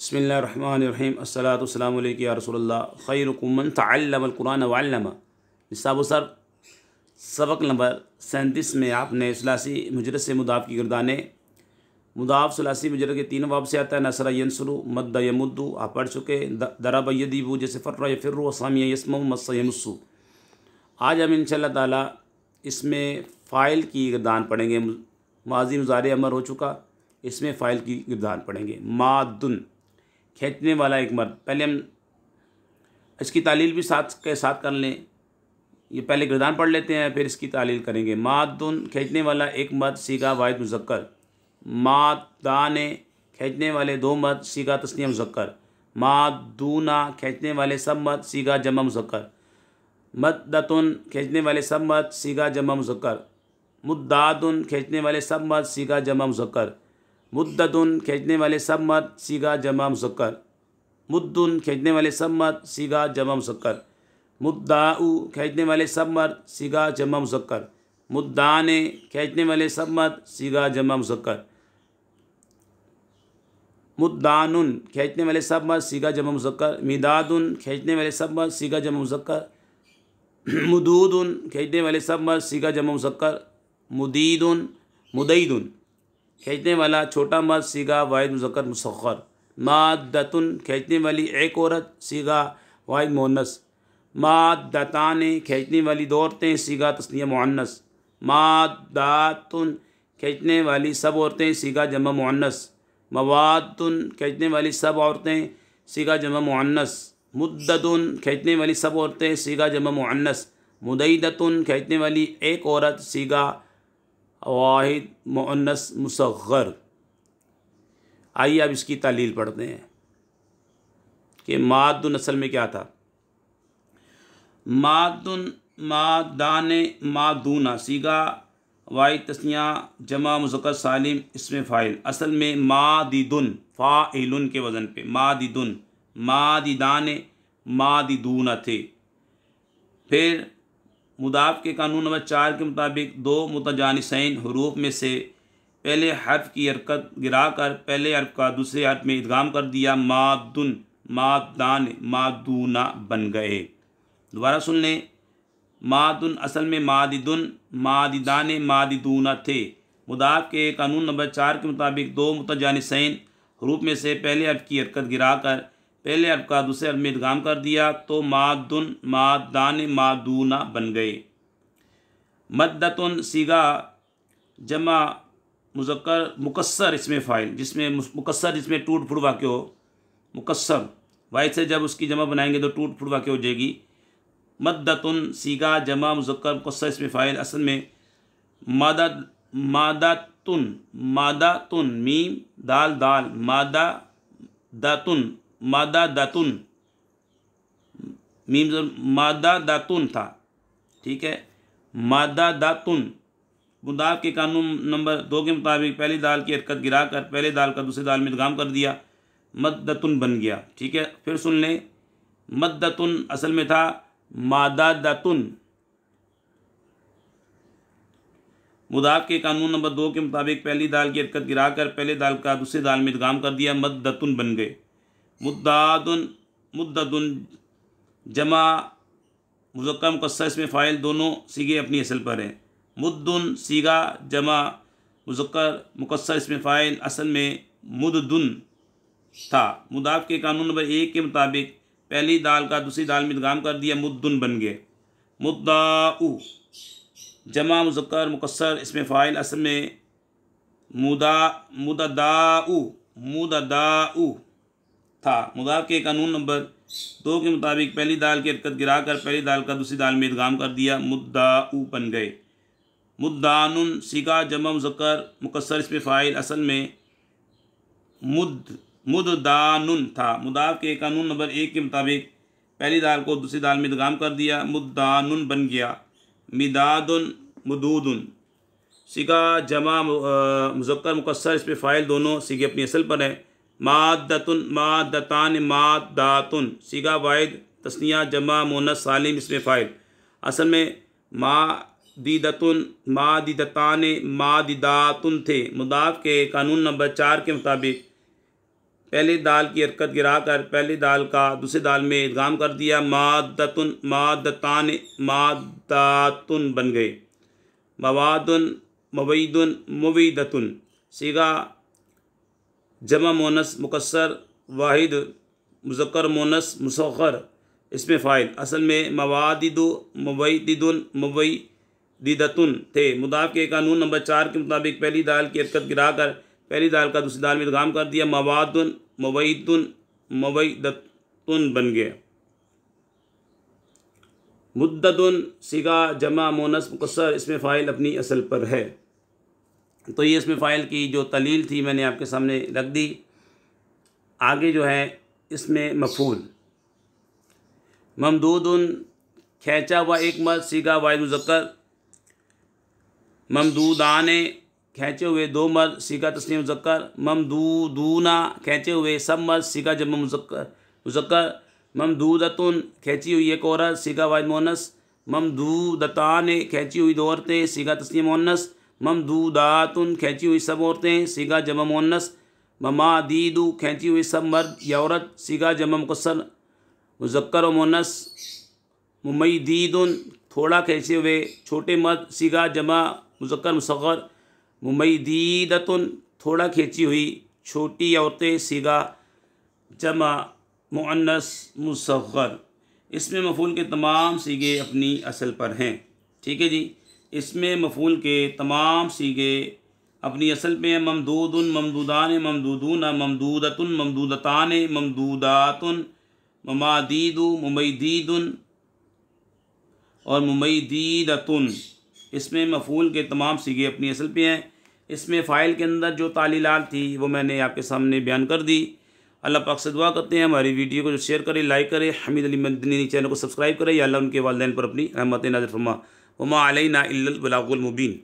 बिस्मिल्लाहिर्रहमानिर्रहीम अस्सलातु वस्सलामु अलैका या रसूलल्लाह खैरुकुम मन तअल्लमल कुरान व अल्लमा। निसाब सर सबक नंबर 37 में आपने सलासी मुजरद से मुदाफ़ की गिरदाने मुदाफ़ सलासी मुजरद के 3 बाब से आता है। नसरा यंसुरु मद्द यमुद्दु आप पढ़ चुके। दरब यदीबु जैसे फ़र्रा यफ़िर्रु वसामिया यस्मउ मस्सा यमुस्सु। आज हम इंशाअल्लाह ताला इसमें फ़ाइल की गिरदान पढ़ेंगे। माज़ी मुज़ारे अमर हो चुका, इसमें फ़ाइल की गिरदान पढ़ेंगे। मादुन खींचने वाला एक मर्द। पहले हम इसकी तालील भी साथ के साथ कर लें। ये पहले गिरदान पढ़ लेते हैं, फिर इसकी तालील करेंगे। मादुन खींचने वाला एक मर्द सीगा वाहिद मुज़क्कर। मादाने खींचने वाले 2 मर्द सीगा तस्निया मुज़क्कर। मादूना खींचने वाले सब मर्द सीगा जमा मुज़क्कर। मद्दतुन खींचने वाले सब मर्द सीगा जमा मुज़क्कर। मुद्दादुन खींचने वाले सब मर्द सीगा जमा मुज़क्कर। मुद्ददुन खींचने वाले सब मर्द सीगा जमा मुज़क्कर। मुद्दुन खींचने वाले सब मर्द सीगा जमा मुज़क्कर। मुद्दाउ खींचने वाले सब मर्द सीगा जमा मुज़क्कर। मुद्दाने खींचने वाले सब मर्द सीगा जमा मुज़क्कर। मुद्दानुन खींचने वाले सब मर्द सीगा जमा मुज़क्कर। मिदादुन खींचने वाले सब मर्द सीगा जमा मुज़क्कर। मुदूदुन खींचने वाले सब मर्द सीगा जमा मुज़क्कर। मुदीदुन मुदईदुन खींचने वाला छोटा मर्द सीगा वाहिद मुज़क्कर मुसग़्ग़र। मादतुन खींचने वाली एक औरत सीगा वाहिद मुअन्नस। मादताने खींचने वाली 2 औरतें सीगा तस्निया मुअन्नस। मादातुन खींचने वाली सब औरतें सीगा जमा मुअन्नस। मवादुन खींचने वाली सब औरतें सीगा जमा मुअन्नस। मुद्दतुन खींचने वाली सब औरतें सीगा जमा मुअन्नस। मुदईदतुन खींचने वाली एक औरत सीगा वाहिद मुअन्नस मुसग़्ग़र। आइए अब इसकी तालील पढ़ते हैं कि मादुन असल में क्या था। मादुन मादाने मादूना सीगा वाहिद तस्निया जमा मुज़क्कर सालिम इसमें फ़ाइल। असल में मादिदुन फ़ाइलुन के वज़न पे मादिदुन। मादिदाने मादिदूना थे। फिर मुदाफ़ के कानून नंबर 4 के मुताबिक 2 मुतजानिसैन हुरूफ में से पहले हर्फ की हरकत गिरा कर पहले हर्फ का दूसरे हर्फ में इदगाम कर दिया। मादुन मादान मादूना बन गए। दोबारा सुन लें। मादुन असल में मादिदुन मादिदान मादिदूना थे। मुदाफ़ के कानून नंबर 4 के मुताबिक 2 मुतजानिसैन हुरूफ में से पहले हर्फ की हरकत गिरा कर पहले हर्फ का दूसरे हर्फ में इदगाम कर दिया तो मादुन मादान मादूना बन गए। मद्दतुन सीगा जमा मुज़क्कर मुकस्सर इसमें फ़ाइल जिसमें मुकस्सर जिसमें टूट फुट वाक़ हो। मुकस्सर वाहिद से जब उसकी जमा बनाएंगे तो टूट फुट वाक़ हो जाएगी। मद्दतुन सीगा जमा मुज़क्कर मुकस्सर इसमें फ़ाइल असल में मादद मादातुन मादातुन मीम दाल दाल मादा दातुन मादा दातुन मीम मादा दातुन था। ठीक है। मादा दातुन मुदाफ़ के कानून नंबर 2 के मुताबिक पहली दाल की हरकत गिरा कर पहले दाल का दूसरे दाल में इदगाम कर दिया। मद्दतुन बन गया। ठीक है। फिर सुन लें। मद्दतुन असल में था मादा दातुन। मुदाफ़ के कानून नंबर 2 के मुताबिक पहली दाल की हरकत गिरा कर पहले दाल का दूसरे दाल में इदगाम कर दिया। मद्दतुन बन गए। मुद्दादुन मुद्दतुन जमा मुज़क्कर मुकस्सर इसमें फ़ाइल दोनों सीगे अपनी असल पर हैं। मुद्दुन सीगा जमा मुज़क्कर मुकस्सर इसमें फ़ाइल असल में मुद्दुन था। मुदाफ़ के कानून नंबर 1 के मुताबिक पहली दाल का दूसरी दाल में इदगाम कर दिया। मुद्दुन बन गए। मुद्दाउ जमा मुज़क्कर मुकस्सर इसमें फ़ाइल असल में मुददाउ था। मुदाफ़ के कानून नंबर 2 के मुताबिक पहली दाल की हरकत गिरा कर पहली दाल का दूसरी दाल में इदगाम कर दिया। मुद्दाउ बन गए। मुद्दानुन सीगा जमा मुज़क्कर मुकस्सर इसमें फ़ाइल असल में मुद्दानुन था। मुदाफ़ के कानून नंबर 1 के मुताबिक पहली दाल को दूसरी दाल में इदगाम कर दिया। मुद्दानुन बन गया। मिदादुन मुदूदुन सीगा जमा मुज़क्कर मुकस्सर इसमें फ़ाइल दोनों सीगे अपनी असल पर है। मादतुन मादतान मादातुन सीगा वाहिद तस्निया जमा मुअन्नस सालिम इसमें फ़ाइल असल में मादिदतुन मादिदतान मादिदातुन थे। मुदाफ़ के कानून नंबर 4 के मुताबिक पहले दाल की हरकत गिरा कर पहली दाल का दूसरे दाल में इदगाम कर दिया। मादतुन मादतान मादातुन बन गए। मवादुन मवईदुन मुवीदतुन सीगा जमा मोनस मुकस्सर वाहिद मुज़क्कर मोनस मुसग़्ग़र इसमें फ़ाइल असल में मवादिदु मुवैदिदुन मुवैदिदतुन थे। मुदाफ़ के कानून नंबर 4 के मुताबिक पहली दाल की हरकत गिरा कर पहली दाल का दूसरी दाल में इदगाम कर दिया। मवादुन मुवैदुन मुवैदतुन बन गया। मुद्दतुन सीगा जमा मोनस मुकस्सर इसमें फ़ाइल अपनी असल पर है। तो ये इसमें फ़ाइल की जो तलील थी मैंने आपके सामने रख दी। आगे जो है इसमें मफ़ूल ममदूदुन खींचा हुआ एक मर्द सीगा वाहिद मुज़क्कर। ममदूदाने खींचे हुए दो मर्द सीगा तस्नीह मुज़क्कर। ममदूदूना खींचे हुए सब मर्द सीगा जमा मुज़क्कर। ममदूदतुन खींची हुई एक औरत सीगा वाहिद मुअन्नस। ममदूदताने खींची हुई दो औरतें सीगा तस्नीह मुअन्नस। ममदूदातुन खींची हुई सब औरतें सीगा जमा मुअन्नस। ममादीदु खींची हुई सब मर्द या औरत सीगा जमा मुकस्सर मुज़क्कर व मुअन्नस। मुमय्यदीदुन थोड़ा खींचे हुए छोटे मर्द सीगा जमा मुज़क्कर मुसग़्ग़र। मुमय्यदीदतुन थोड़ा खींची हुई छोटी औरतें सीगा जमा मुअन्नस मुसग़्ग़र। इसमें मफ़ूल के तमाम सीगे अपनी असल पर हैं। ठीक है जी, इसमें मफ़ूल के तमाम सीगे अपनी असल पे हैं। ममदूदुन ममदूदान ममदूदून ममदूदतुन ममदूदतान ममदूदातुन ममादीदु मुमय्यदीदुन और मुमय्यदीदतुन। इसमें मफ़ूल के तमाम सीगे अपनी असल पे हैं। इसमें फ़ाइल के अंदर जो तालीलात थी वो मैंने आपके सामने बयान कर दी। अल्लाह पाक से दुआ करते हैं हमारी वीडियो को जो शेयर करें, लाइक करें, हमीद अली मदनी चैनल को सब्सक्राइब करें। या अल्लाह उनके वालिदैन पर अपनी रहमत नाज़िल फरमा। वमा अलैना इल्लल बलागुल मुबीन।